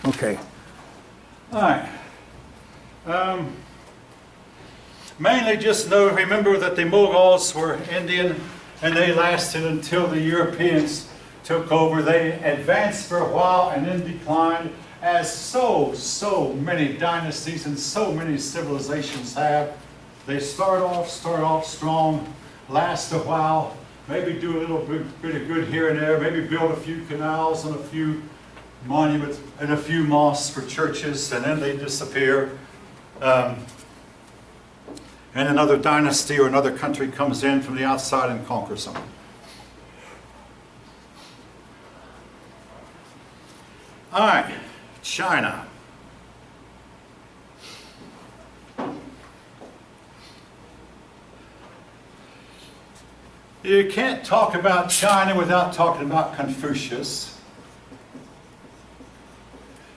Okay. All right. Mainly just remember that the Mughals were Indian and they lasted until the Europeans took over. They advanced for a while and then declined, as so many dynasties and so many civilizations have. They start off strong, last a while, maybe do a little bit of good here and there, maybe build a few canals and a few monuments and a few mosques for churches, and then they disappear. And another dynasty or another country comes in from the outside and conquers them. All right, China. You can't talk about China without talking about Confucius.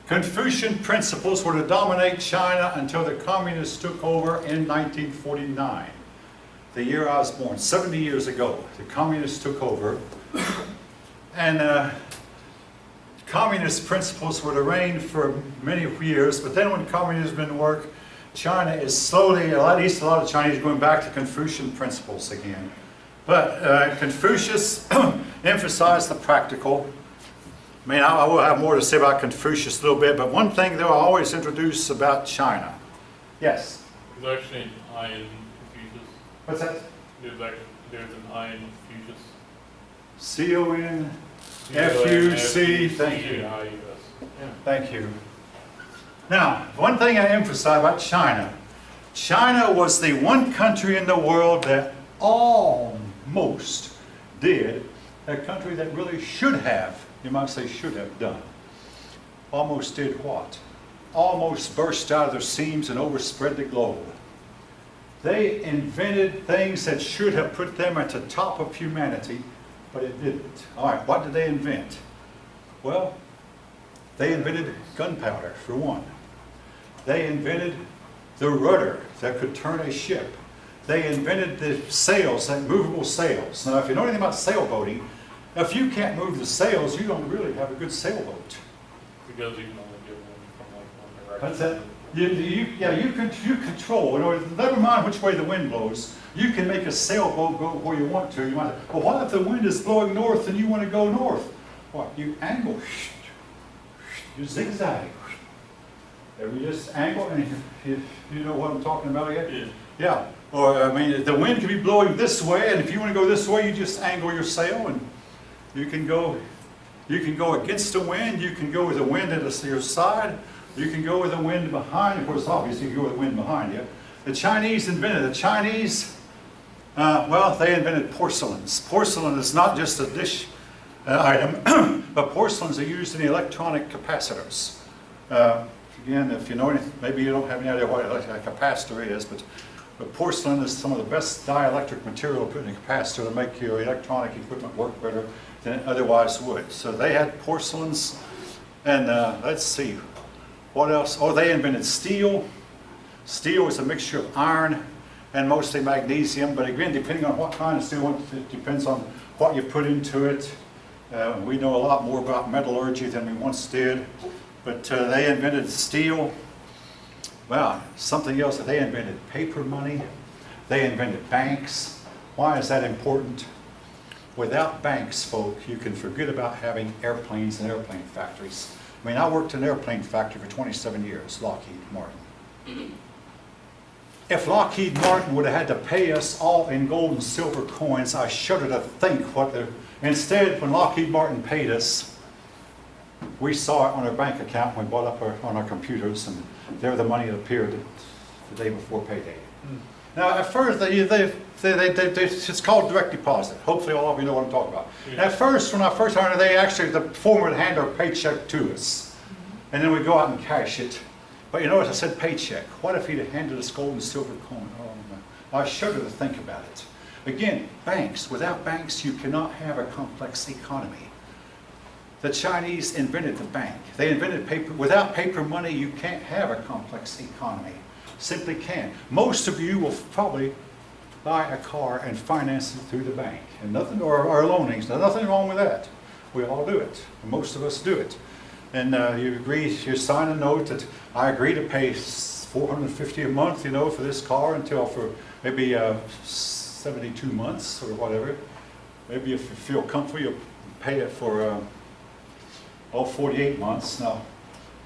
Confucian principles were to dominate China until the communists took over in 1949, the year I was born. 70 years ago, the communists took over. And communist principles were to reign for many years, but then when communism didn't work, China is slowly, at least a lot of Chinese, are going back to Confucian principles again. But Confucius emphasized the practical. I mean, I will have more to say about Confucius a little bit, but one thing they'll always introduce about China. Yes? There's actually an I in Confucius. What's that? There's an I in Confucius. C-O-N-F-U-C. Thank you. Thank you. Now, one thing I emphasize about China. China was the one country in the world that almost did a country that really should have, you might say should have done. Almost did what? Almost burst out of their seams and overspread the globe. They invented things that should have put them at the top of humanity, but it didn't. All right, what did they invent? Well, they invented gunpowder, for one. They invented the rudder that could turn a ship. They invented the sails, like movable sails. Now, if you know anything about sailboating, if you can't move the sails, you don't really have a good sailboat. Because you can only get one from like one direction. That's it. You control. You know, never mind which way the wind blows. You can make a sailboat go where you want to. You might. Well, what if the wind is blowing north and you want to go north? What? You angle. You zigzag. You just angle, and if you know what I'm talking about yet? Yeah. Yeah. Or I mean, the wind can be blowing this way, and if you want to go this way, you just angle your sail, and you can go against the wind. You can go with the wind at your side. You can go with the wind behind. Of course, obviously, you go with the wind behind you. The Chinese invented it. The Chinese, well, they invented porcelains. Porcelain is not just a dish item, but porcelains are used in the electronic capacitors. Again, if you know anything, maybe you don't have any idea what a capacitor is, but porcelain is some of the best dielectric material to put in a capacitor to make your electronic equipment work better than it otherwise would. So they had porcelains, and let's see, what else? Oh, they invented steel. Steel is a mixture of iron and mostly magnesium, but again, depending on what kind of steel, it depends on what you put into it. We know a lot more about metallurgy than we once did, but they invented steel. Well, something else that they invented, paper money. They invented banks. Why is that important? Without banks, folk, you can forget about having airplanes and airplane factories. I mean, I worked in an airplane factory for 27 years, Lockheed Martin. If Lockheed Martin would have had to pay us all in gold and silver coins, I shudder to think what the... Instead, when Lockheed Martin paid us, we saw it on our bank account when we bought up on our computers, and there the money appeared the day before payday. Now, at first, it's called direct deposit. Hopefully, all of you know what I'm talking about. Yeah. At first, when I first heard it, the form would hand our paycheck to us, and then we'd go out and cash it. But you notice I said paycheck. What if he'd have handed us gold and silver coin? Oh, no. I shudder to think about it. Again, banks. Without banks, you cannot have a complex economy. The Chinese invented the bank. They invented paper. Without paper money, you can't have a complex economy. Simply can't. Most of you will probably buy a car and finance it through the bank, and nothing, or loanings. There's nothing wrong with that. We all do it. Most of us do it. And you agree, you sign a note that I agree to pay $450 a month, you know, for this car until for maybe 72 months or whatever. Maybe if you feel comfortable, you'll pay it for 48 months. Now,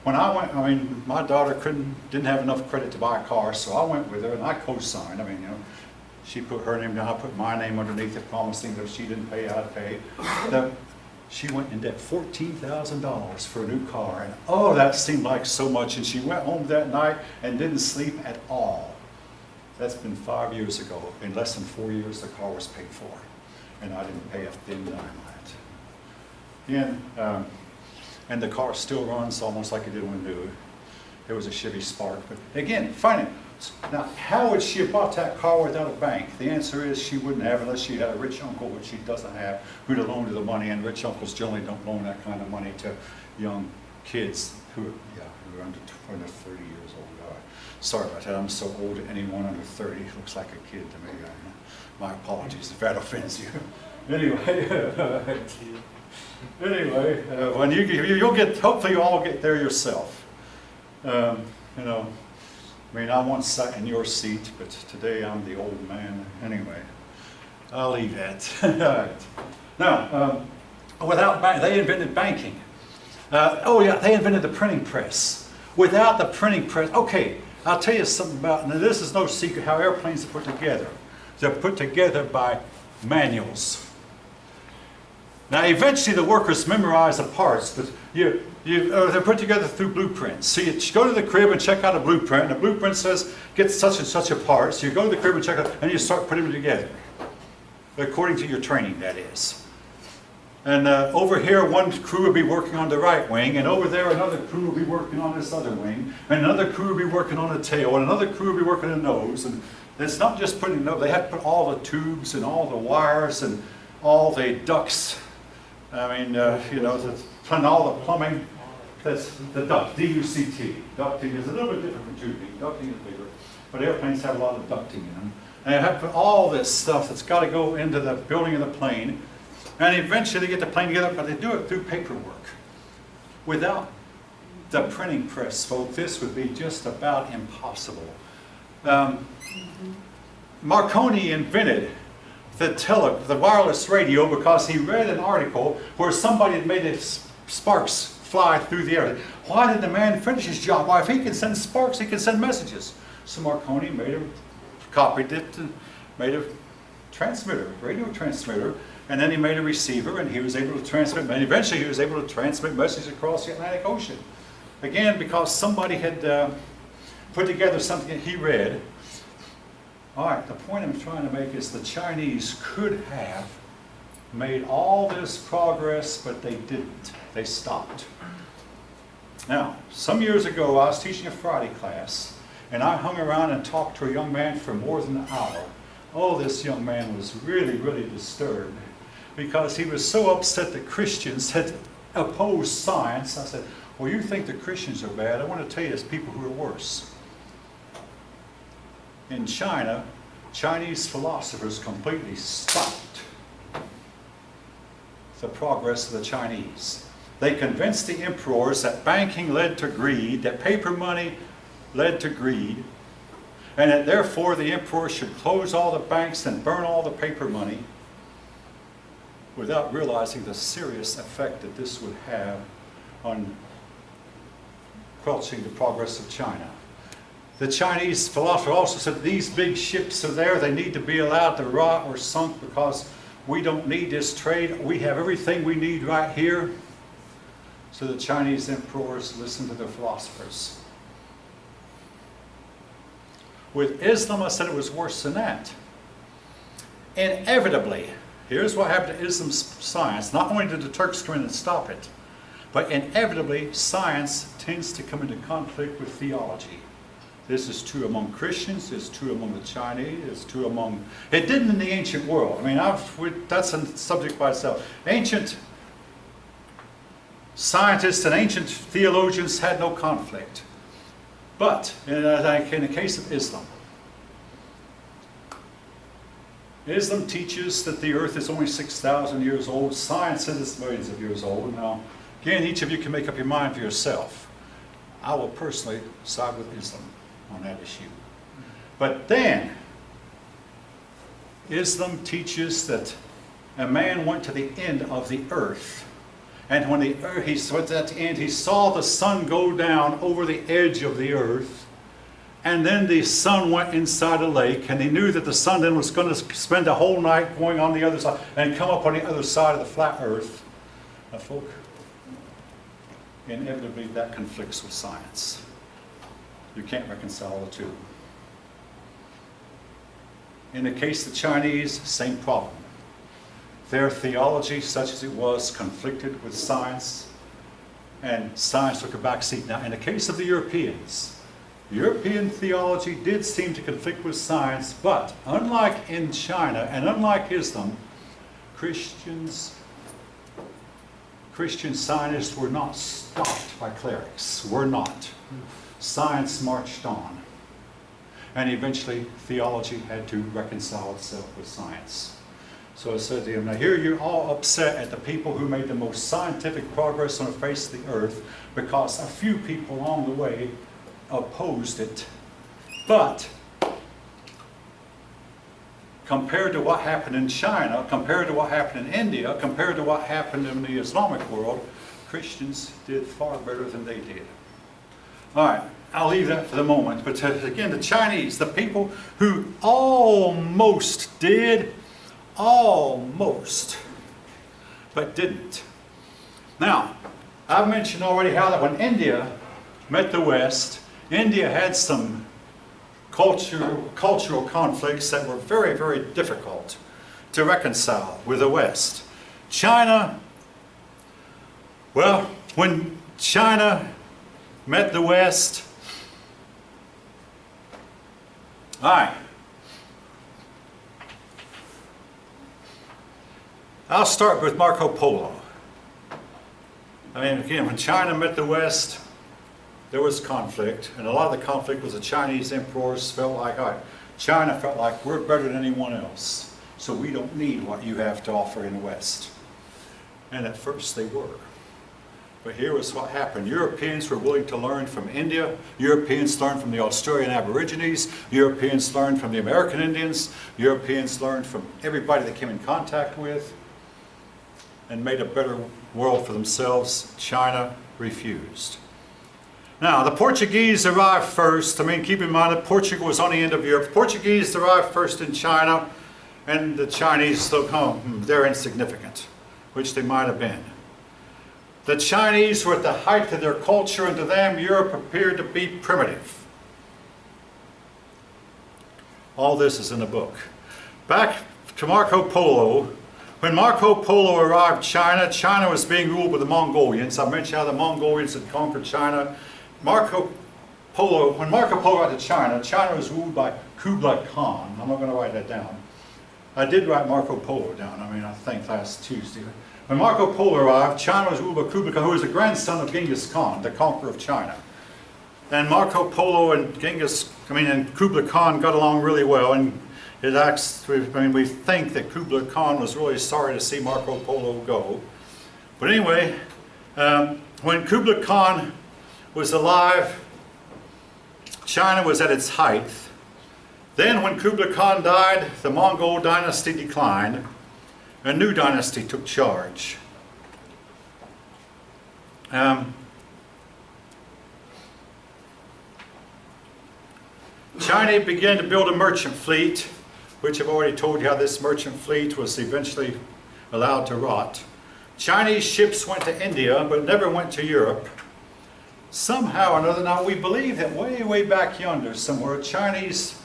when I went, I mean, my daughter didn't have enough credit to buy a car, so I went with her and I co-signed. I mean, you know, she put her name down, I put my name underneath it, promising that if she didn't pay, I'd pay. She went in debt $14,000 for a new car, and oh, that seemed like so much. And she went home that night and didn't sleep at all. That's been 5 years ago. In less than 4 years, the car was paid for, and I didn't pay a thin dime on it. And the car still runs almost like it did when new. It was a Chevy Spark, but again, finance. Now, how would she have bought that car without a bank? The answer is she wouldn't have unless she had a rich uncle, which she doesn't have, who'd have loaned her the money, and rich uncles generally don't loan that kind of money to young kids who are under 30 years old. Sorry about that, I'm so old, anyone under 30 looks like a kid to me. My apologies if that offends you. Anyway, when you'll get, hopefully you all get there yourself. You know, I mean, I once sat in your seat, but today I'm the old man. Anyway, I'll leave that. All right. Now, they invented banking. They invented the printing press. Without the printing press, okay, I'll tell you something about, now this is no secret how airplanes are put together. They're put together by manuals. Now, eventually the workers memorize the parts, but they're put together through blueprints. So you go to the crib and check out a blueprint, and the blueprint says, get such and such a part. So you go to the crib and check it out, and you start putting them together, according to your training, that is. And over here, one crew will be working on the right wing, and over there, another crew will be working on this other wing, and another crew will be working on the tail, and another crew will be working on the nose. And it's not just putting the nose, they have to put all the tubes and all the wires and all the ducts. I mean, you know, and all the plumbing. That's the duct, D-U-C-T. Ducting is a little bit different from tubing. Ducting is bigger. But airplanes have a lot of ducting in them. And you have to put all this stuff that's got to go into the building of the plane. And eventually they get the plane together, but they do it through paperwork. Without the printing press, folks, this would be just about impossible. Marconi invented the wireless radio because he read an article where somebody had made sparks fly through the air. Why did the man finish his job? Why, if he can send sparks, he can send messages. So Marconi copied it and made a transmitter, radio transmitter, and then he made a receiver, and he was able to transmit, and eventually he was able to transmit messages across the Atlantic Ocean. Again, because somebody had put together something that he read. All right, the point I'm trying to make is the Chinese could have made all this progress, but they didn't. They stopped. Now, some years ago, I was teaching a Friday class, and I hung around and talked to a young man for more than an hour. Oh, this young man was really, really disturbed because he was so upset that Christians had opposed science. I said, well, you think the Christians are bad. I want to tell you there's people who are worse. In China, Chinese philosophers completely stopped the progress of the Chinese. They convinced the emperors that banking led to greed, that paper money led to greed, and that therefore the emperor should close all the banks and burn all the paper money, without realizing the serious effect that this would have on quelching the progress of China. The Chinese philosopher also said these big ships are there, they need to be allowed to rot or sunk because we don't need this trade. We have everything we need right here. So the Chinese emperors listened to their philosophers. With Islam, I said it was worse than that. Inevitably, here's what happened to Islam's science. Not only did the Turks come in and stop it, but inevitably science tends to come into conflict with theology. This is true among Christians, it's true among the Chinese, it's true among... It didn't in the ancient world. I mean, that's a subject by itself. Ancient scientists and ancient theologians had no conflict. But, in the case of Islam, Islam teaches that the earth is only 6,000 years old. Science says it's millions of years old. Now, Again, each of you can make up your mind for yourself. I will personally side with Islam on that issue. But then, Islam teaches that a man went to the end of the earth. And when he went at the end, he saw the sun go down over the edge of the earth. And then the sun went inside a lake, and he knew that the sun then was going to spend the whole night going on the other side and come up on the other side of the flat earth. Now, folk, inevitably that conflicts with science. You can't reconcile the two. In the case of the Chinese, same problem. Their theology, such as it was, conflicted with science, and science took a back seat. Now, in the case of the Europeans, European theology did seem to conflict with science, but unlike in China and unlike Islam, Christian scientists were not stopped by clerics. Were not. Science marched on. And eventually theology had to reconcile itself with science. So I said to him, now here you're all upset at the people who made the most scientific progress on the face of the earth because a few people along the way opposed it. But compared to what happened in China, compared to what happened in India, compared to what happened in the Islamic world, Christians did far better than they did. All right, I'll leave that for the moment. But again, the Chinese, the people who almost did, almost, but didn't. Now, I've mentioned already how that when India met the West, India had some cultural conflicts that were very, very difficult to reconcile with the West. China, well, when China met the West, all right, I'll start with Marco Polo. I mean, again, when China met the West, there was conflict, and a lot of the conflict was the Chinese emperors felt like, all right, China felt like we're better than anyone else, so we don't need what you have to offer in the West. And at first they were. But here was what happened. Europeans were willing to learn from India. Europeans learned from the Australian Aborigines. Europeans learned from the American Indians. Europeans learned from everybody they came in contact with and made a better world for themselves. China refused. Now, the Portuguese arrived first. I mean, keep in mind that Portugal was on the end of Europe. The Portuguese arrived first in China, and the Chinese look, oh, they're insignificant, which they might have been. The Chinese were at the height of their culture, and to them, Europe appeared to be primitive. All this is in the book. Back to Marco Polo. When Marco Polo arrived in China, China was being ruled by the Mongolians. I mentioned how the Mongolians had conquered China. When Marco Polo got to China, China was ruled by Kublai Khan. I'm not going to write that down. I did write Marco Polo down, I think last Tuesday. When Marco Polo arrived, China was ruled by Kublai Khan, who was the grandson of Genghis Khan, the conqueror of China. And Marco Polo and Kublai Khan got along really well, and we think that Kublai Khan was really sorry to see Marco Polo go. But anyway, when Kublai Khan was alive, China was at its height. Then when Kublai Khan died, the Mongol dynasty declined. A new dynasty took charge. China began to build a merchant fleet, which I've already told you how this merchant fleet was eventually allowed to rot. Chinese ships went to India, but never went to Europe. Somehow or another, now we believe that way back yonder somewhere, Chinese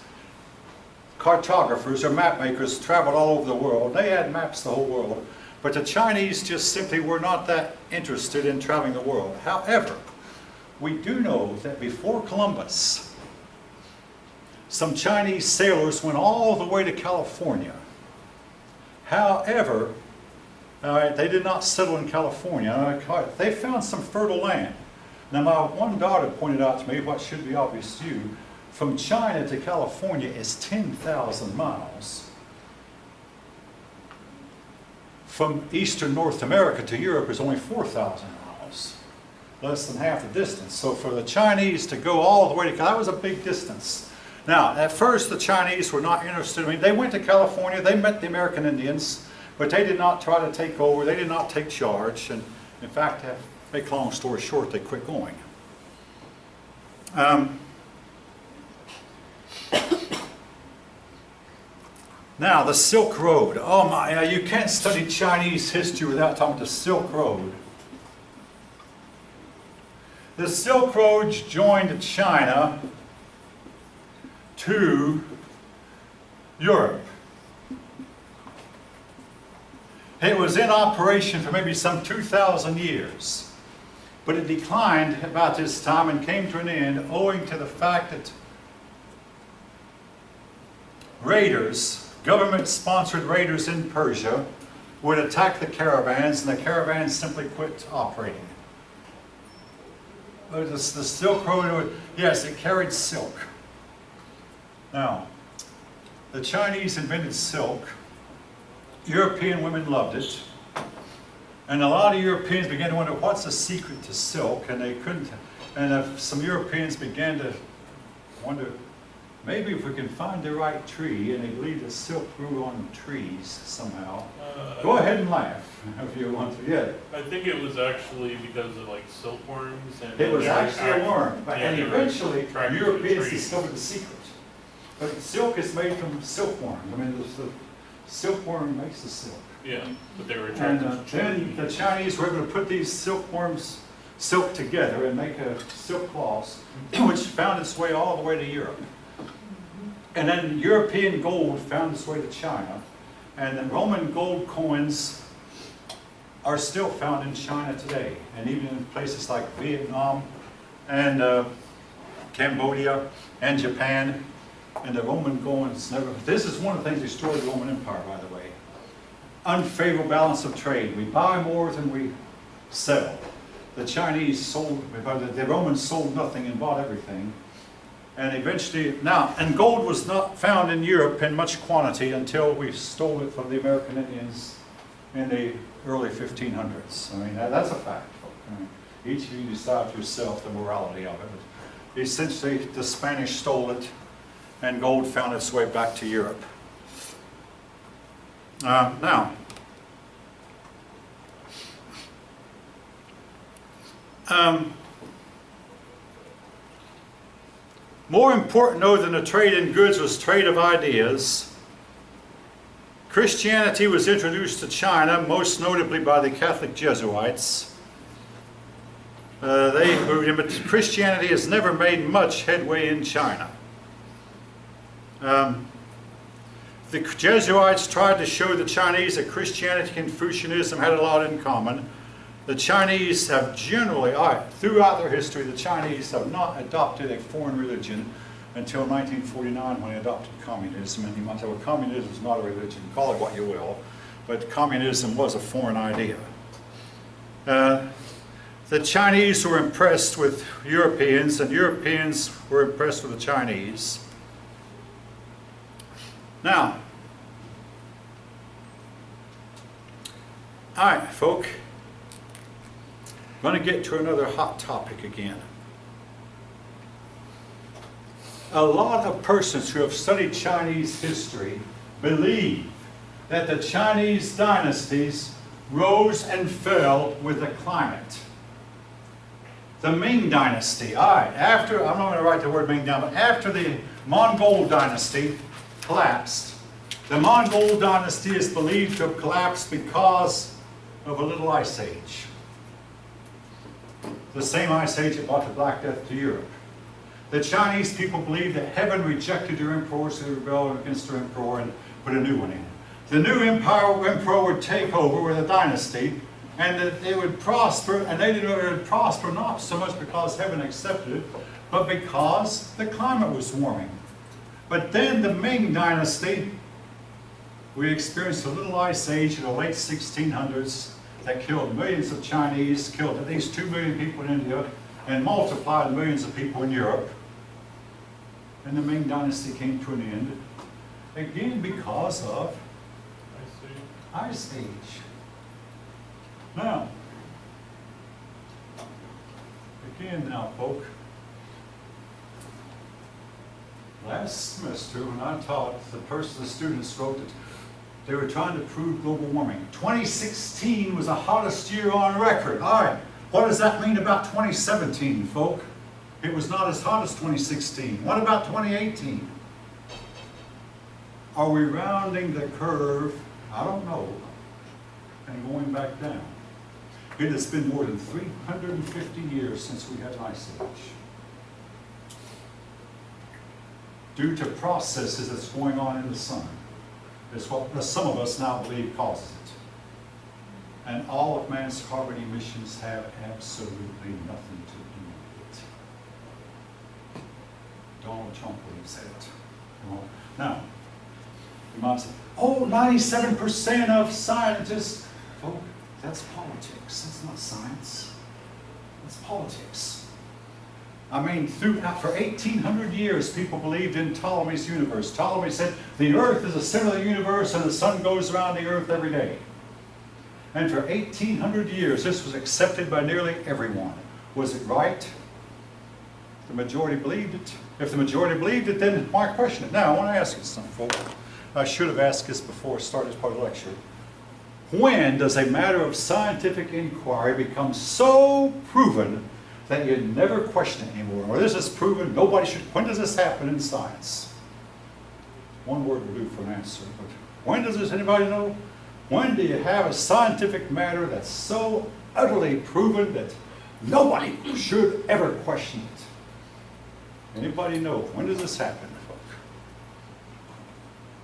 cartographers or map makers traveled all over the world. They had maps the whole world, but the Chinese just simply were not that interested in traveling the world. However, we do know that before Columbus, some Chinese sailors went all the way to California. However, they did not settle in California. They found some fertile land. Now, my one daughter pointed out to me what should be obvious to you. From China to California is 10,000 miles. From eastern North America to Europe is only 4,000 miles. less than half the distance. So for the Chinese to go all the way to, that was a big distance. Now, at first the Chinese were not interested. I mean, they went to California, they met the American Indians, but they did not try to take over, they did not take charge, and in fact, to make a long story short, they quit going. Now, the Silk Road. Oh my, you can't study Chinese history without talking about the Silk Road. The Silk Road joined China to Europe. It was in operation for maybe some 2,000 years, but it declined about this time and came to an end owing to the fact that raiders, government-sponsored raiders in Persia, would attack the caravans, and the caravans simply quit operating. But the Silk Road, yes, it carried silk. Now, the Chinese invented silk. European women loved it. And a lot of Europeans began to wonder, what's the secret to silk? And they couldn't. And some Europeans began to wonder, maybe if we can find the right tree, and they believed that silk grew on trees somehow. Go ahead and laugh if you want to. Yeah. I think it was actually because of like silkworms and. It was actually a worm, yeah, and they were eventually attracted to Europeans trees. discovered the secret. But silk is made from silkworm. I mean, the silkworm makes the silk. Yeah, but they were And attracted to then trees. the Chinese were able to put these silkworms, silk together and make a silk cloths, which found its way all the way to Europe. And then European gold found its way to China. And the Roman gold coins are still found in China today, and even in places like Vietnam and Cambodia and Japan. And the Roman coins never, this is one of the things that destroyed the Roman Empire, by the way. Unfavorable balance of trade. We buy more than we sell. The Chinese sold, the Romans sold nothing and bought everything. And eventually, now, and gold was not found in Europe in much quantity until we stole it from the American Indians in the early 1500s. I mean, that's a fact. I mean, each of you decide for yourself the morality of it. Essentially, the Spanish stole it, and gold found its way back to Europe. Now, more important, though, than the trade in goods was trade of ideas. Christianity was introduced to China, most notably by the Catholic Jesuits. Christianity has never made much headway in China. The Jesuits tried to show the Chinese that Christianity and Confucianism had a lot in common. The Chinese have generally, throughout their history, the Chinese have not adopted a foreign religion until 1949 when they adopted communism. And you might say, well, communism is not a religion, call it what you will, but communism was a foreign idea. The Chinese were impressed with Europeans, and Europeans were impressed with the Chinese. Now, all right, folk, I'm going to get to another hot topic again. A lot of persons who have studied Chinese history believe that the Chinese dynasties rose and fell with the climate. The Ming Dynasty, all right, after, I'm not going to write the word Ming down, but after the Mongol Dynasty collapsed, the Mongol Dynasty is believed to have collapsed because of a little ice age. The same ice age that brought the Black Death to Europe. The Chinese people believed that heaven rejected their emperor, so they rebelled against their emperor and put a new one in. The new emperor would take over with a dynasty, and that they would prosper, and they would prosper not so much because heaven accepted it, but because the climate was warming. But then the Ming Dynasty, we experienced a little ice age in the late 1600s that killed millions of Chinese, killed at least 2 million people in India, and multiplied millions of people in Europe. And the Ming Dynasty came to an end, again because of ice age. Now, Again now, folk. Last semester, when I taught, the students wrote that they were trying to prove global warming. 2016 was the hottest year on record. All right, what does that mean about 2017, folk? It was not as hot as 2016. What about 2018? Are we rounding the curve? I don't know. And going back down. It has been more than 350 years since we had an ice age. Due to processes that's going on in the sun. It's what some of us now believe causes it. And all of man's carbon emissions have absolutely nothing to do with it. Donald Trump believes that. Well, now, you might say, oh, 97% of scientists. Oh, that's politics. That's not science. That's politics. I mean, for 1,800 years, people believed in Ptolemy's universe. Ptolemy said the Earth is a similar universe and the sun goes around the Earth every day. And for 1,800 years, this was accepted by nearly everyone. Was it right? The majority believed it. If the majority believed it, then why question it? Now, I want to ask you something, folks. I should have asked this before I started this part of the lecture. When does a matter of scientific inquiry become so proven that you never question it anymore? Or this is proven, nobody should. When does this happen in science? One word will do for an answer, but when does this, anybody know? When do you have a scientific matter that's so utterly proven that nobody should ever question it? Anybody know? When does this happen, folks?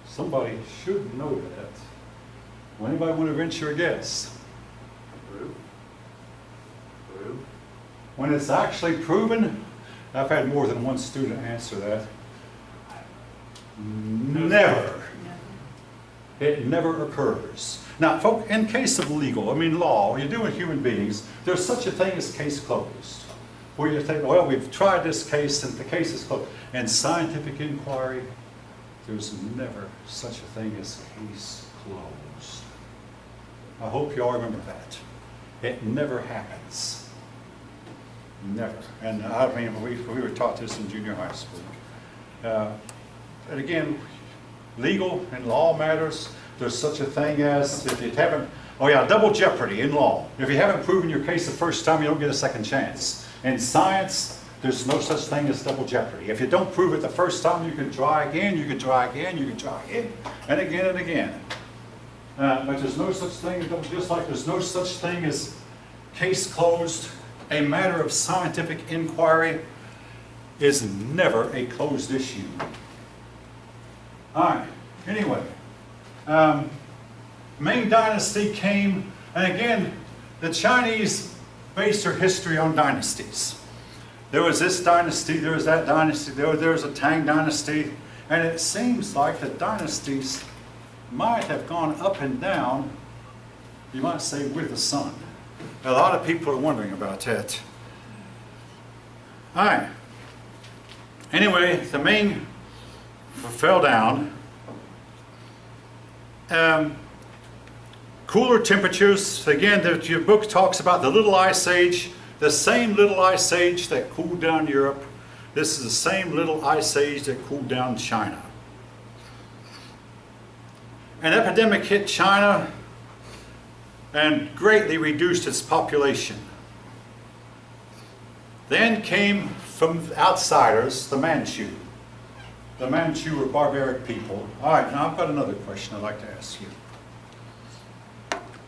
Somebody should know that. Well, anybody want to venture a guess? When it's actually proven, I've had more than one student answer that. Never. It never occurs. Now, folks, in case of legal, I mean law, you do with human beings, there's such a thing as case closed. Where you think, well, we've tried this case and the case is closed. In scientific inquiry, there's never such a thing as case closed. I hope you all remember that. It never happens. Never. And I mean, we were taught this in junior high school. And again, legal and law matters. There's such a thing as, if you haven't, oh yeah, double jeopardy in law. If you haven't proven your case the first time, you don't get a second chance. In science, there's no such thing as double jeopardy. If you don't prove it the first time, you can try again, you can try again, you can try again, and again and again. But there's no such thing, just like there's no such thing as case closed. A matter of scientific inquiry is never a closed issue. All right, anyway. Ming Dynasty came, and again, the Chinese based their history on dynasties. There was this dynasty, there was that dynasty, there was a Tang dynasty, and it seems like the dynasties might have gone up and down, you might say, with the sun. A lot of people are wondering about that. All right. Anyway, the Ming fell down. Cooler temperatures. Again, your book talks about the Little Ice Age, the same Little Ice Age that cooled down Europe. This is the same Little Ice Age that cooled down China. An epidemic hit China and greatly reduced its population. Then came from outsiders, the Manchu. The Manchu were barbaric people. All right, now I've got another question I'd like to ask you.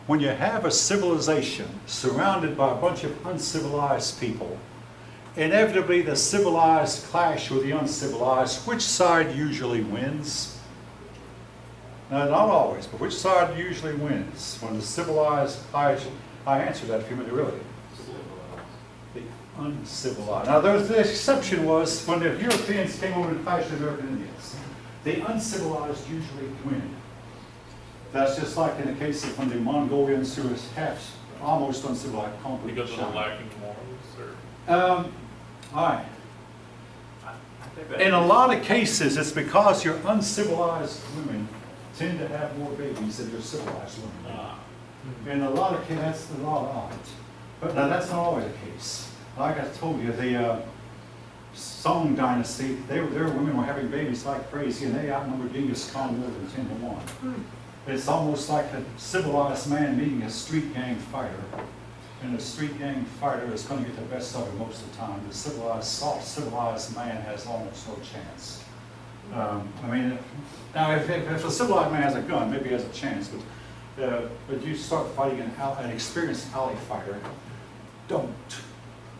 When you have a civilization surrounded by a bunch of uncivilized people, inevitably the civilized clash with the uncivilized. Which side usually wins? Now, not always, but which side usually wins when the civilized clash? I answered that a few minutes earlier. The uncivilized. Now, the exception was when the Europeans came over and clashed with the American Indians. The uncivilized usually win. That's just like in the case of when the Mongolians, who was half, almost uncivilized, conquered Because of the China. lacking morals, or? All right. In a lot of cases, it's because your uncivilized women tend to have more babies than your civilized women. In a lot of cases, that's a lot of odds. But now that's not always the case. like I told you, the Song dynasty, their women were having babies like crazy, and they outnumbered Genghis Khan more than 10 to 1. It's almost like a civilized man meeting a street gang fighter. And a street gang fighter is going to get the best of it most of the time. The soft civilized man has almost no chance. I mean, now if a civilized man has a gun, maybe he has a chance, but you start fighting an experienced alley fighter, don't.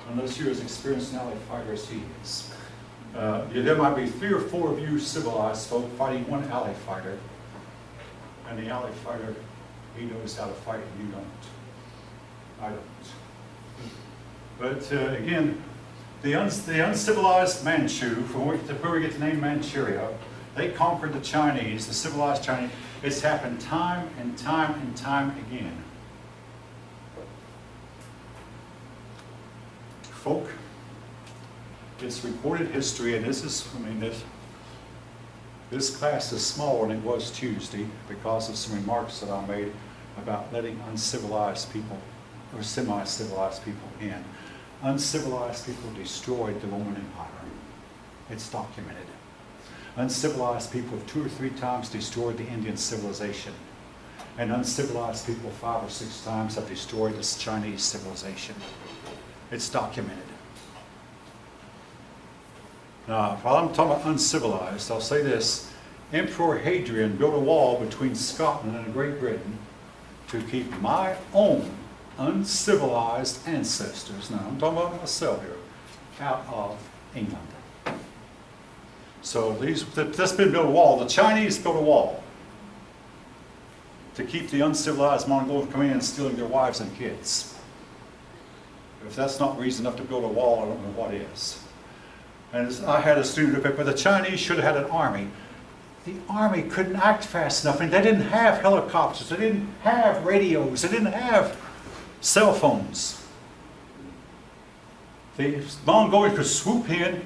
Unless you're as experienced an alley fighter as he is. There might be 3 or 4 of you civilized folk fighting one alley fighter, and the alley fighter, he knows how to fight and you don't. I don't. But again, the uncivilized Manchu, from where we get the name Manchuria, they conquered the Chinese, the civilized Chinese. It's happened time and time and time again. Folk, it's recorded history, and this is, I mean, this class is smaller than it was Tuesday because of some remarks that I made about letting uncivilized people or semi-civilized people in. Uncivilized people destroyed the Roman Empire. It's documented. Uncivilized people 2 or 3 times destroyed the Indian civilization. And uncivilized people 5 or 6 times have destroyed this Chinese civilization. It's documented. Now, while I'm talking about uncivilized, I'll say this. Emperor Hadrian built a wall between Scotland and Great Britain to keep my own uncivilized ancestors, now I'm talking about myself here, out of England. So that's been built a wall. The Chinese built a wall to keep the uncivilized Mongols coming in and stealing their wives and kids. If that's not reason enough to build a wall, I don't know what is. And I had a student, but the Chinese should have had an army. The army couldn't act fast enough, and they didn't have helicopters, they didn't have radios, they didn't have cell phones. The Mongolians could swoop in,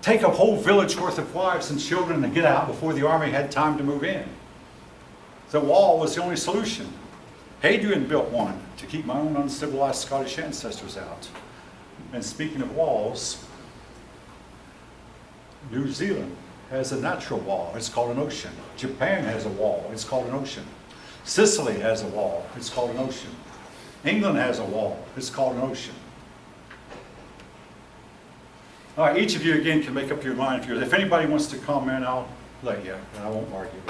take a whole village worth of wives and children and get out before the army had time to move in. The wall was the only solution. Hadrian built one to keep my own uncivilized Scottish ancestors out. And speaking of walls, New Zealand has a natural wall. It's called an ocean. Japan has a wall. It's called an ocean. Sicily has a wall. It's called an ocean. England has a wall. It's called an ocean. All right, each of you again can make up your mind. If anybody wants to comment, I'll let you, and I won't argue.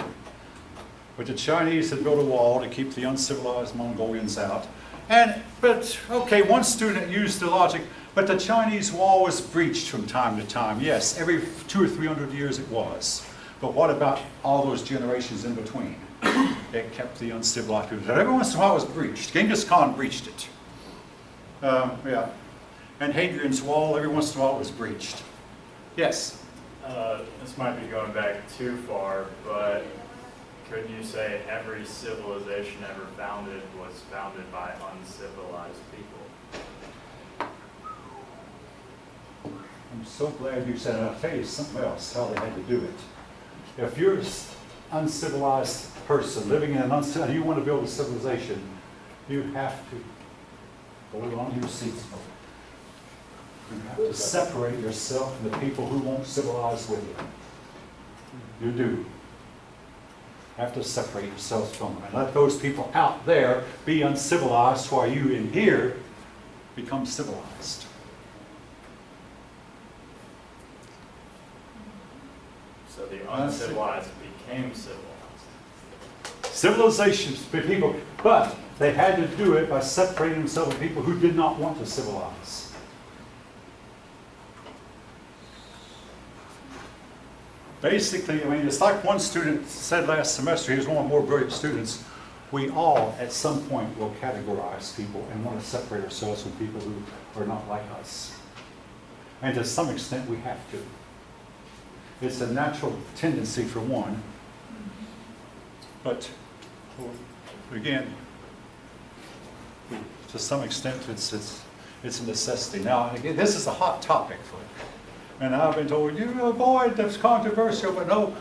But the Chinese had built a wall to keep the uncivilized Mongolians out. But okay, one student used the logic, but the Chinese wall was breached from time to time. Yes, every 200 or 300 years it was. But what about all those generations in between? It kept the uncivilized people. Every once in a while it was breached. Genghis Khan breached it. Yeah. And Hadrian's wall, every once in a while it was breached. Yes? This might be going back too far, but could you say every civilization ever founded was founded by uncivilized people? I'm so glad you said it. I'll tell you something else, how they had to do it. If you're an uncivilized person living in an uncivilized, you want to build a civilization, you have to hold on to your seats, folks. You have to separate yourself from the people who won't civilize with you. You do. Have to separate yourselves from them and let those people out there be uncivilized while you in here become civilized. So the uncivilized became civilized. Civilizations, people, but they had to do it by separating themselves from people who did not want to civilize. Basically, I mean, it's like one student said last semester, he was one of the more brilliant students, we all at some point will categorize people and want to separate ourselves from people who are not like us. And to some extent we have to. It's a natural tendency for one, but again, to some extent it's a necessity. Now, again, this is a hot topic for you. And I've been told, boy, that's controversial, but no.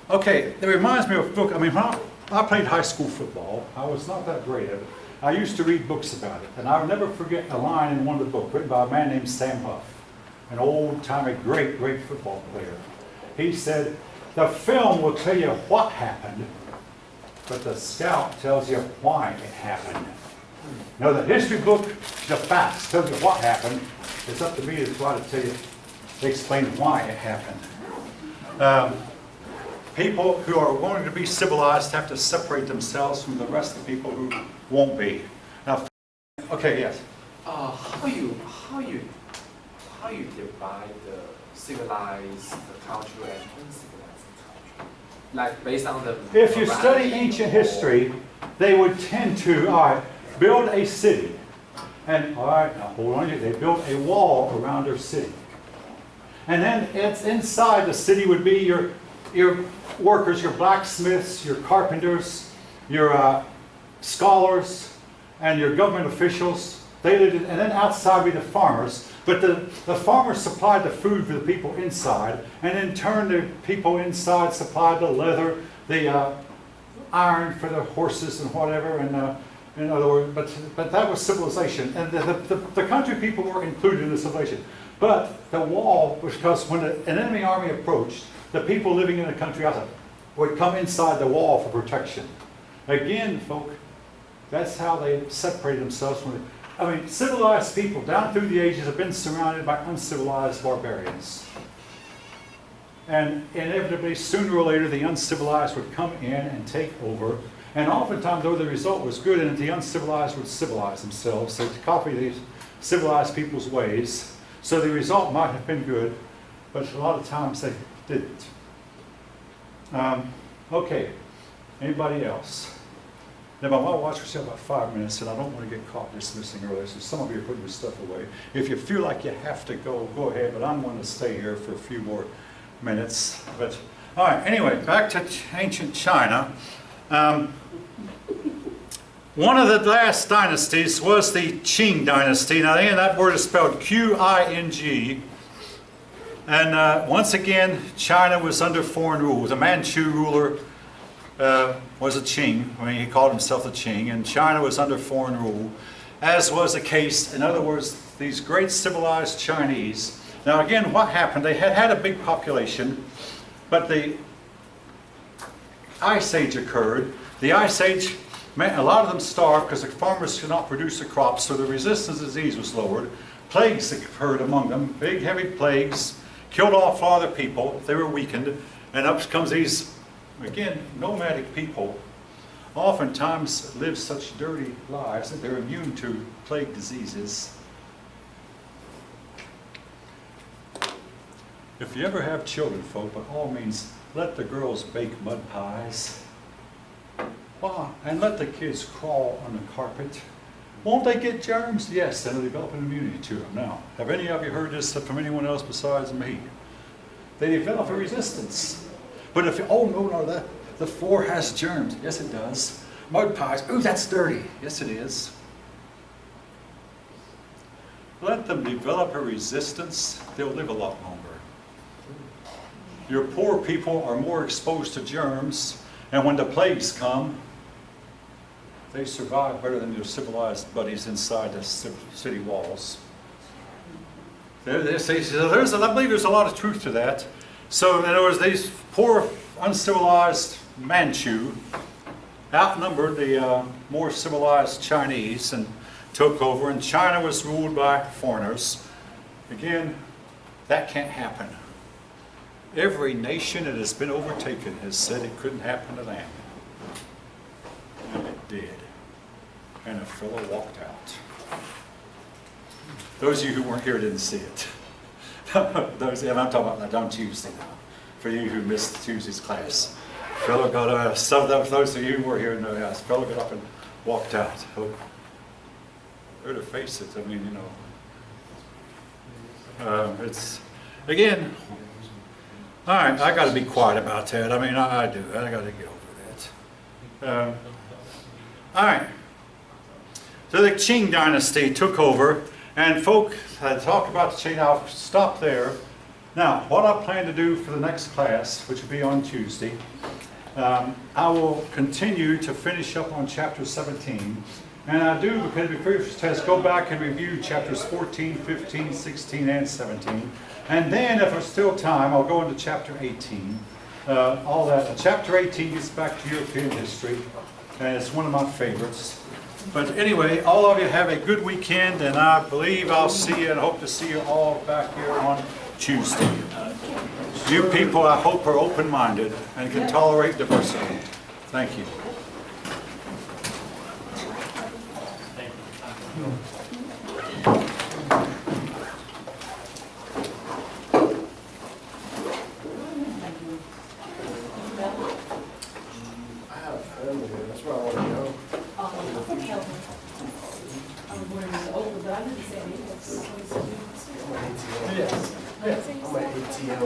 Okay, it reminds me of a book. I mean, when I played high school football. I was not that great at it. I used to read books about it, and I'll never forget a line in one of the books written by a man named Sam Huff, an old-timey, great football player. He said, the film will tell you what happened, but the scout tells you why it happened. Now, the history book, the facts, tells you what happened. It's up to me to try to tell you, explain why it happened. People who are wanting to be civilized have to separate themselves from the rest of the people who won't be. Now, okay, yes. How you divide the civilized culture and uncivilized culture? Like based on the. If you study variety ancient or- history, they would tend to, all right, build a city. And, all right, now hold on, they built a wall around their city. And then it's inside the city would be your workers, your blacksmiths, your carpenters, your scholars, and your government officials. They lived and then outside would be the farmers. But the farmers supplied the food for the people inside, and in turn the people inside supplied the leather, the iron for the horses and whatever. And in other words, but that was civilization, and the country people were included in the civilization. But the wall was because when an enemy army approached, the people living in the country outside would come inside the wall for protection. Again, folk, that's how they separated themselves from civilized people down through the ages have been surrounded by uncivilized barbarians. And inevitably, sooner or later, the uncivilized would come in and take over. And oftentimes, though the result was good, and the uncivilized would civilize themselves, so to copy these civilized people's ways. So the result might have been good, but a lot of times they didn't. Okay, anybody else? Now, my watch was about 5 minutes, and I don't want to get caught dismissing early, so some of you are putting your stuff away. If you feel like you have to go, go ahead, but I'm going to stay here for a few more minutes. But, all right, anyway, back to ancient China. One of the last dynasties was the Qing dynasty. Now, again, that word is spelled Q-I-N-G. And once again, China was under foreign rule. The Manchu ruler was a Qing. He called himself the Qing. And China was under foreign rule, as was the case, in other words, these great civilized Chinese. Now, again, what happened? They had a big population, but the Ice Age occurred. The Ice Age meant a lot of them starved because the farmers could not produce the crops, so the resistance to disease was lowered. Plagues occurred among them, big, heavy plagues, killed off a lot of the people. They were weakened, and up comes these, again, nomadic people. Oftentimes live such dirty lives that they're immune to plague diseases. If you ever have children, folk, by all means, let the girls bake mud pies. Why? And let the kids crawl on the carpet. Won't they get germs? Yes, and they'll develop an immunity to them. Now, have any of you heard this from anyone else besides me? They develop a resistance. But if, oh no, the floor has germs. Yes, it does. Mud pies, ooh, that's dirty. Yes, it is. Let them develop a resistance, they'll live a lot longer. Your poor people are more exposed to germs, and when the plagues come, they survive better than your civilized buddies inside the city walls. I believe there's a lot of truth to that. So in other words, these poor, uncivilized Manchu outnumbered the more civilized Chinese and took over, and China was ruled by foreigners. Again, that can't happen. Every nation that has been overtaken has said it couldn't happen to them. And it did. And a fellow walked out. Those of you who weren't here didn't see it. Those, and I'm talking about on Tuesday now, for you who missed Tuesday's class. Fellow got up, those of you who were here in the house, fellow got up and walked out. Or to face it, I mean, you know. It's, again, all right, I got to be quiet about that. I mean, I do. I got to get over that. All right. So the Qing dynasty took over, and folk had talked about the Qing. I'll stop there. Now, what I plan to do for the next class, which will be on Tuesday, I will continue to finish up on chapter 17, And I do, because before your test, go back and review chapters 14, 15, 16, and 17. And then, if there's still time, I'll go into chapter 18. All that. Chapter 18 gets back to European history, and it's one of my favorites. But anyway, all of you have a good weekend, and I believe I'll see you and hope to see you all back here on Tuesday. You people, I hope, are open-minded and can tolerate diversity. Thank you. I have family there, that's where I want to go. I was wondering if it was over, but I didn't say it was. I'm an ATL.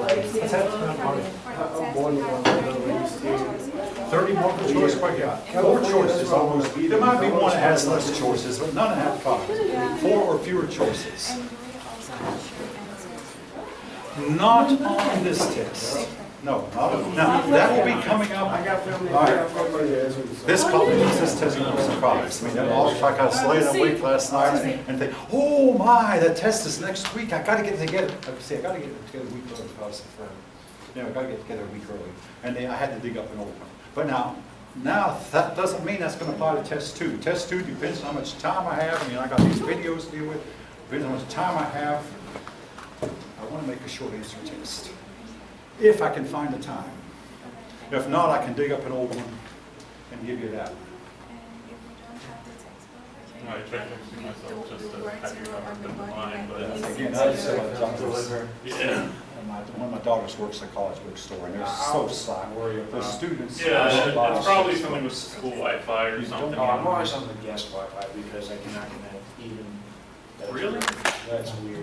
I'm born in Orlando, raised here. 30 multiple choice, what you got? 4 choices almost. There might be one that has less choices, but none have 5. 4 or fewer choices. And do we also have shirt and Not on this test. No, not on. Now, that will be coming up. I got family All right. there, I got money there, that's what it's. This college, this test is a surprise. I mean, like I was laying awake last night and think, oh my, that test is next week. I gotta get it together. I say, I gotta get it together a week early. I was a friend. You know, I gotta get it together a week early. And I had to dig up an old one. But now that doesn't mean that's gonna apply to test 2. Test 2 depends on how much time I have. I mean, I got these videos to deal with. Depends on how much time I have. I wanna make a short answer test. If I can find the time. If not, I can dig up an old one and give you that one. if we don't have the textbook, I tried to see myself just to have you covered in mine, but Again, that's deliver. yeah. One of my daughters works at a college bookstore, and they're so slack. The students. Yeah, it's probably something with school Wi-Fi or You don't something. know. I'm always on the guest Wi-Fi because I cannot connect even. Really? That's weird.